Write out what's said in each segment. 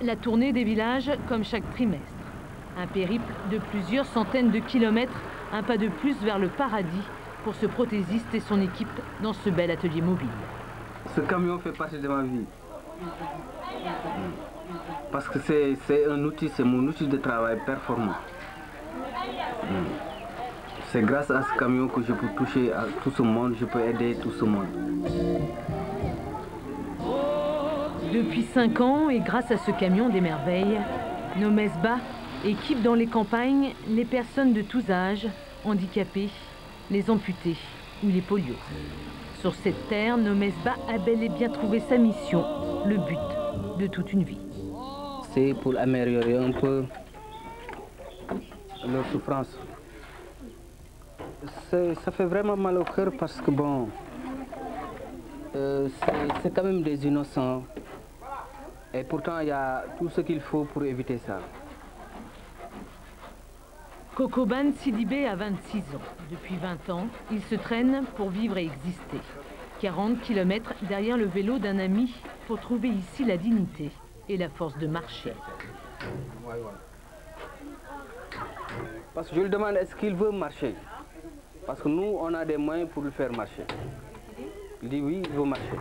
la tournée des villages comme chaque trimestre. Un périple de plusieurs centaines de kilomètres, un pas de plus vers le paradis pour ce prothésiste et son équipe dans ce bel atelier mobile. Ce camion fait partie de ma vie. Parce que c'est un outil, c'est mon outil de travail performant. C'est grâce à ce camion que je peux toucher à tout ce monde, je peux aider tout ce monde. Depuis 5 ans, et grâce à ce camion des merveilles, Nomesba équipe dans les campagnes les personnes de tous âges, handicapées, les amputés ou les polios. Sur cette terre, Nomesba a bel et bien trouvé sa mission, le but de toute une vie. C'est pour améliorer un peu leur souffrance. Ça fait vraiment mal au cœur parce que bon, c'est quand même des innocents. Et pourtant, il y a tout ce qu'il faut pour éviter ça. Kokoban Sidibé a 26 ans. Depuis 20 ans, il se traîne pour vivre et exister. 40 km derrière le vélo d'un ami pour trouver ici la dignité et la force de marcher. Parce que je lui demande est-ce qu'il veut marcher. Parce que nous, on a des moyens pour le faire marcher. Il dit oui, il veut marcher.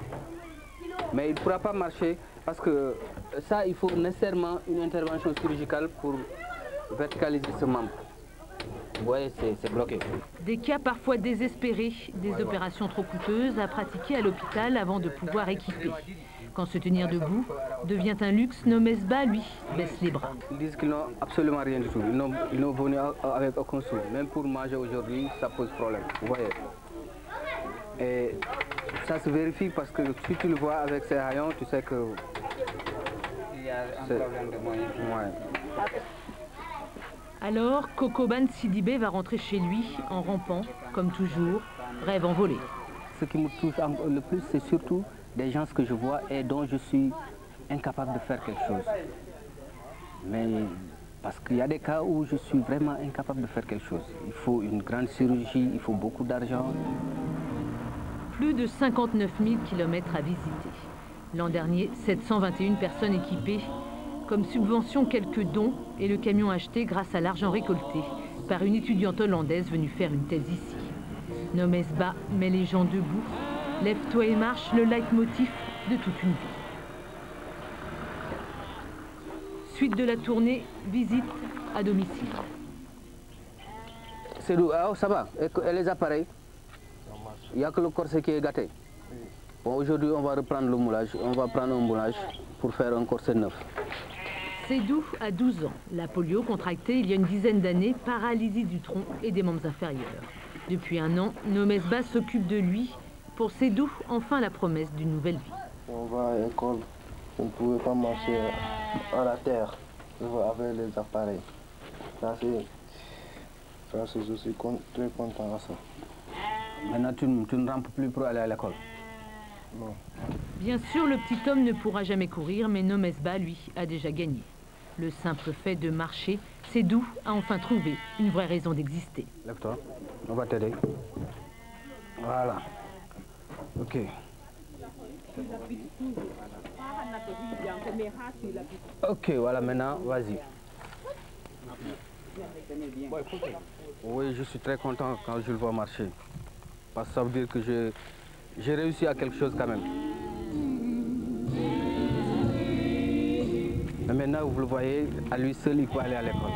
Mais il ne pourra pas marcher parce que ça, il faut nécessairement une intervention chirurgicale pour verticaliser ce membre. Vous voyez, c'est bloqué. Des cas parfois désespérés, des opérations trop coûteuses à pratiquer à l'hôpital avant de pouvoir équiper. Quand se tenir debout devient un luxe, Nomesba, lui, baisse les bras. Ils disent qu'ils n'ont absolument rien du tout. Ils n'ont venu avec aucun sou. Même pour manger aujourd'hui, ça pose problème. Vous voyez. Et ça se vérifie parce que si tu le vois avec ces rayons, tu sais que... Il y a un problème de moyens. Ouais. Alors, Kokoban Sidibé va rentrer chez lui en rampant, comme toujours, rêve envolé. Ce qui me touche le plus, c'est surtout des gens que je vois et dont je suis incapable de faire quelque chose. Mais parce qu'il y a des cas où je suis vraiment incapable de faire quelque chose. Il faut une grande chirurgie, il faut beaucoup d'argent. Plus de 59 000 km à visiter. L'an dernier, 721 personnes équipées. Comme subvention, quelques dons et le camion acheté grâce à l'argent récolté par une étudiante hollandaise venue faire une thèse ici. Nomesba met les gens debout. Lève-toi et marche, le leitmotiv de toute une vie. Suite de la tournée, visite à domicile. C'est d'où? Ah, ça va. Et les appareils? Il n'y a que le corset qui est gâté. Bon, aujourd'hui, on va reprendre le moulage. On va prendre un moulage pour faire un corset neuf. Seydou a 12 ans. La polio contractée il y a une dizaine d'années, paralysie du tronc et des membres inférieurs. Depuis 1 an, Nomesba s'occupe de lui. Pour Seydou, enfin la promesse d'une nouvelle vie. On va à l'école, je ne pouvais pas marcher à la terre avec les appareils. Ça, je suis très content à ça. Maintenant, tu ne rampes plus pour aller à l'école? Non. Bien sûr, le petit homme ne pourra jamais courir, mais Nomesba, lui, a déjà gagné. Le simple fait de marcher, Seydou a enfin trouvé une vraie raison d'exister. Lève-toi, on va t'aider. Voilà. Ok. Ok, voilà, maintenant, vas-y. Oui, je suis très content quand je le vois marcher. Parce que ça veut dire que j'ai réussi à quelque chose quand même. Mais maintenant, vous le voyez, à lui seul, il peut aller à l'école.